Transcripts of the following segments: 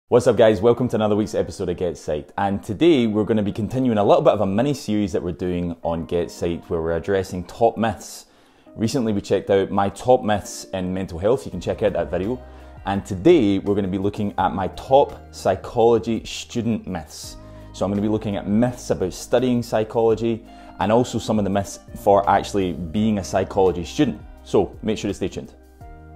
What's up guys, welcome to another week's episode of GetPsyched, and today we're going to be continuing a little bit of a mini series that we're doing on GetPsyched where we're addressing top myths. Recently we checked out my top myths in mental health, you can check out that video, and today we're going to be looking at my top psychology student myths. So I'm going to be looking at myths about studying psychology and also some of the myths for actually being a psychology student, so make sure to stay tuned.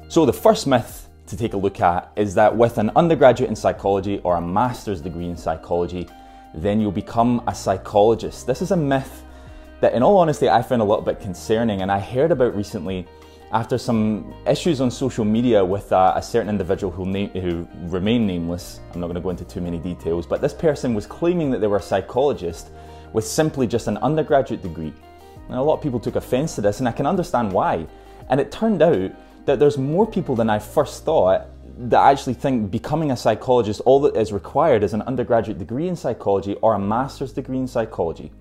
So the first myth to take a look at is that with an undergraduate in psychology or a master's degree in psychology, then you'll become a psychologist. This is a myth that, in all honesty, I found a little bit concerning, and I heard about recently after some issues on social media with a certain individual who remain nameless. I'm not going to go into too many details, but this person was claiming that they were a psychologist with simply just an undergraduate degree. And a lot of people took offense to this, and I can understand why. And it turned out that there's more people than I first thought that actually think becoming a psychologist, all that is required is an undergraduate degree in psychology or a master's degree in psychology.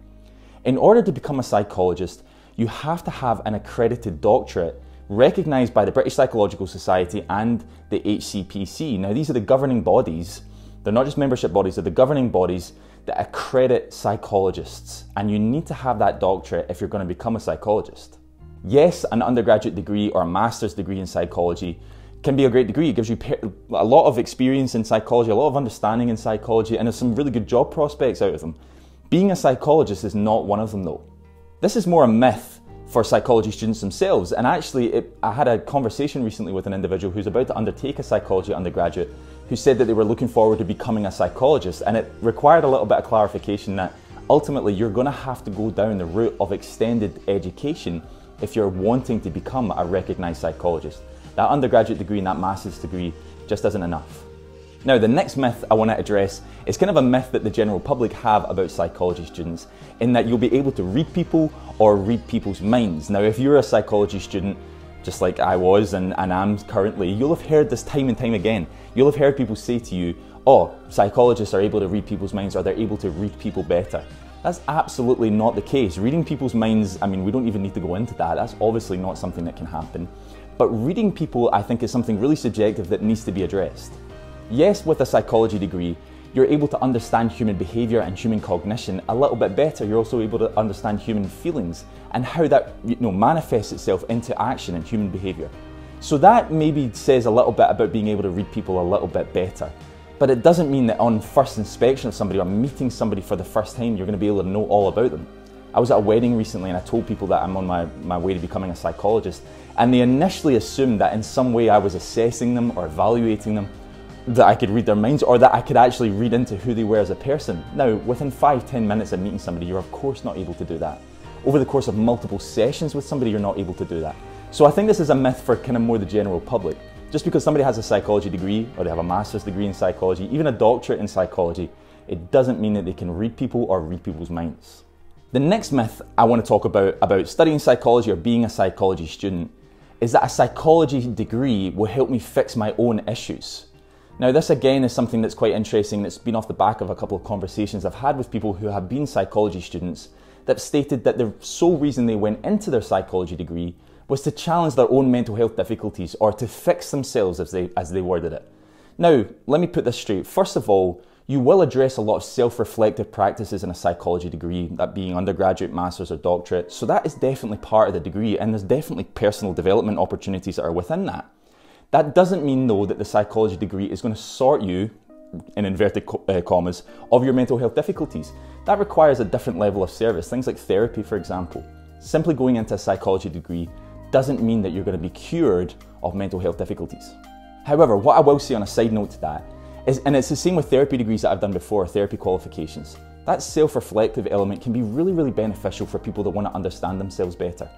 In order to become a psychologist, you have to have an accredited doctorate recognised by the British Psychological Society and the HCPC. Now, these are the governing bodies. They're not just membership bodies, they're the governing bodies that accredit psychologists. And you need to have that doctorate if you're going to become a psychologist. Yes, an undergraduate degree or a master's degree in psychology can be a great degree. It gives you a lot of experience in psychology, a lot of understanding in psychology, and there's some really good job prospects out of them. Being a psychologist is not one of them though. This is more a myth for psychology students themselves, and actually I had a conversation recently with an individual who's about to undertake a psychology undergraduate who said that they were looking forward to becoming a psychologist, and it required a little bit of clarification that ultimately you're going to have to go down the route of extended education if you're wanting to become a recognised psychologist. That undergraduate degree and that master's degree just isn't enough. Now, the next myth I want to address is kind of a myth that the general public have about psychology students, in that you'll be able to read people or read people's minds. Now, if you're a psychology student, just like I was and am currently, you'll have heard this time and time again. You'll have heard people say to you, oh, psychologists are able to read people's minds, or they're able to read people better. That's absolutely not the case. Reading people's minds, I mean, we don't even need to go into that. That's obviously not something that can happen. But reading people, I think, is something really subjective that needs to be addressed. Yes, with a psychology degree, you're able to understand human behaviour and human cognition a little bit better. You're also able to understand human feelings and how that manifests itself into action and human behaviour. So that maybe says a little bit about being able to read people a little bit better. But it doesn't mean that on first inspection of somebody or meeting somebody for the first time, you're going to be able to know all about them. I was at a wedding recently and I told people that I'm on my way to becoming a psychologist, and they initially assumed that in some way I was assessing them or evaluating them, that I could read their minds or that I could actually read into who they were as a person. Now, within 5-10 minutes of meeting somebody, you're of course not able to do that. Over the course of multiple sessions with somebody, you're not able to do that. So I think this is a myth for kind of more the general public. Just because somebody has a psychology degree or they have a master's degree in psychology, even a doctorate in psychology, it doesn't mean that they can read people or read people's minds. The next myth I want to talk about studying psychology or being a psychology student is that a psychology degree will help me fix my own issues. Now, this again is something that's quite interesting, that's been off the back of a couple of conversations I've had with people who have been psychology students that have stated that the sole reason they went into their psychology degree was to challenge their own mental health difficulties or to fix themselves, as they worded it. Now, let me put this straight. First of all, you will address a lot of self-reflective practices in a psychology degree, that being undergraduate, master's or doctorate. So that is definitely part of the degree, and there's definitely personal development opportunities that are within that. That doesn't mean though that the psychology degree is going to sort you, in inverted commas, of your mental health difficulties. That requires a different level of service, things like therapy, for example. Simply going into a psychology degree doesn't mean that you're going to be cured of mental health difficulties. However, what I will say on a side note to that is, and it's the same with therapy degrees that I've done before, therapy qualifications, that self-reflective element can be really, really beneficial for people that want to understand themselves better.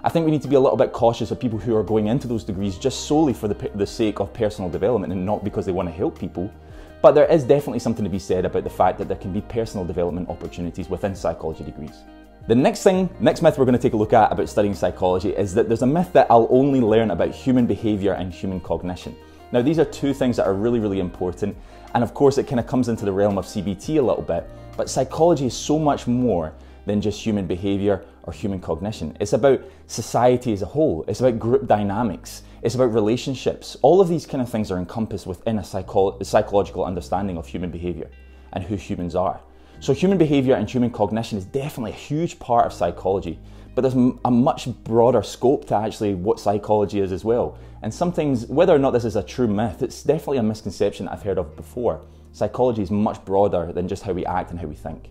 I think we need to be a little bit cautious of people who are going into those degrees just solely for the sake of personal development and not because they want to help people. But there is definitely something to be said about the fact that there can be personal development opportunities within psychology degrees. The next myth we're going to take a look at about studying psychology is that there's a myth that I'll only learn about human behaviour and human cognition. Now, these are two things that are really, really important, and of course it kind of comes into the realm of CBT a little bit, but psychology is so much more than just human behaviour or human cognition. It's about society as a whole. It's about group dynamics. It's about relationships. All of these kind of things are encompassed within a psychological understanding of human behavior and who humans are. So human behavior and human cognition is definitely a huge part of psychology, but there's a much broader scope to actually what psychology is as well. And sometimes, whether or not this is a true myth, it's definitely a misconception that I've heard of before. Psychology is much broader than just how we act and how we think.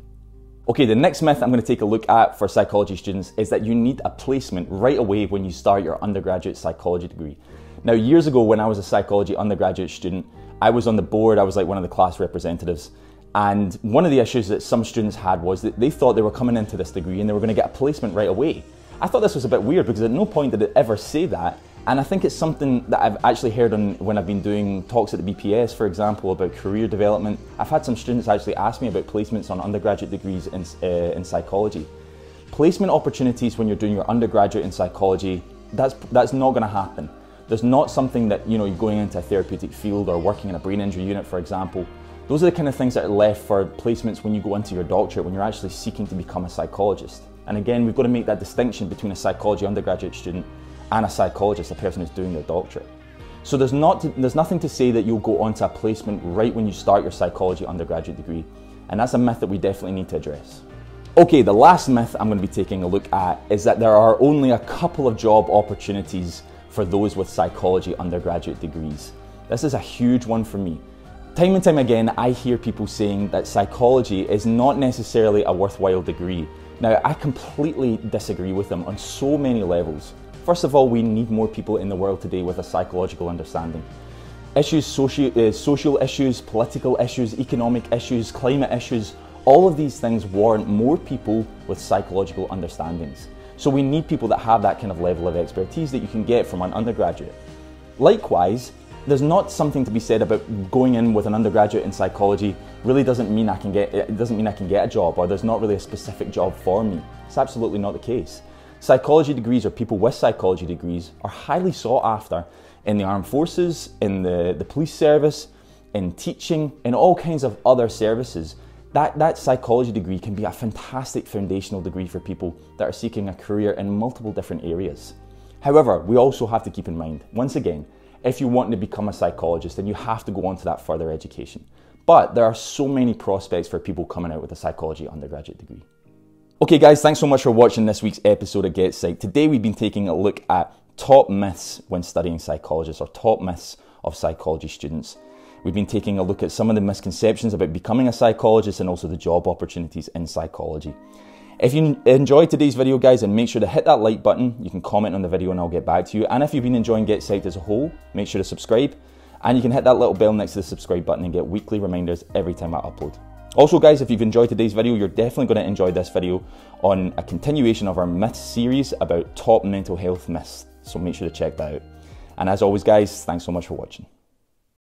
Okay, the next myth I'm going to take a look at for psychology students is that you need a placement right away when you start your undergraduate psychology degree. Now, years ago when I was a psychology undergraduate student, I was on the board, I was like one of the class representatives, and one of the issues that some students had was that they thought they were coming into this degree and they were going to get a placement right away. I thought this was a bit weird because at no point did it ever say that, and I think it's something that I've actually heard when I've been doing talks at the BPS, for example, about career development. I've had some students actually ask me about placements on undergraduate degrees in psychology. Placement opportunities when you're doing your undergraduate in psychology, that's not going to happen. There's not something that, you know, you're going into a therapeutic field or working in a brain injury unit, for example. Those are the kind of things that are left for placements when you go into your doctorate, when you're actually seeking to become a psychologist. And again, we've got to make that distinction between a psychology undergraduate student and a psychologist, a person who's doing their doctorate. So there's nothing to say that you'll go onto a placement right when you start your psychology undergraduate degree. And that's a myth that we definitely need to address. Okay, the last myth I'm going to be taking a look at is that there are only a couple of job opportunities for those with psychology undergraduate degrees. This is a huge one for me. Time and time again, I hear people saying that psychology is not necessarily a worthwhile degree. Now, I completely disagree with them on so many levels. First of all, we need more people in the world today with a psychological understanding. Social issues, political issues, economic issues, climate issues, all of these things warrant more people with psychological understandings. So we need people that have that kind of level of expertise that you can get from an undergraduate. Likewise, there's not something to be said about going in with an undergraduate in psychology really doesn't mean I can get a job, or there's not really a specific job for me. It's absolutely not the case. Psychology degrees, or people with psychology degrees, are highly sought after in the armed forces, in the police service, in teaching, in all kinds of other services. That psychology degree can be a fantastic foundational degree for people that are seeking a career in multiple different areas. However, we also have to keep in mind, once again, if you want to become a psychologist, then you have to go on to that further education. But there are so many prospects for people coming out with a psychology undergraduate degree. Okay guys, thanks so much for watching this week's episode of GetPsyched. Today we've been taking a look at top myths when studying psychologists, or top myths of psychology students. We've been taking a look at some of the misconceptions about becoming a psychologist and also the job opportunities in psychology. If you enjoyed today's video, guys, then make sure to hit that like button. You can comment on the video and I'll get back to you. And if you've been enjoying GetPsyched as a whole, make sure to subscribe. And you can hit that little bell next to the subscribe button and get weekly reminders every time I upload. Also, guys, if you've enjoyed today's video, you're definitely going to enjoy this video on a continuation of our myths series about top mental health myths. So make sure to check that out. And as always, guys, thanks so much for watching.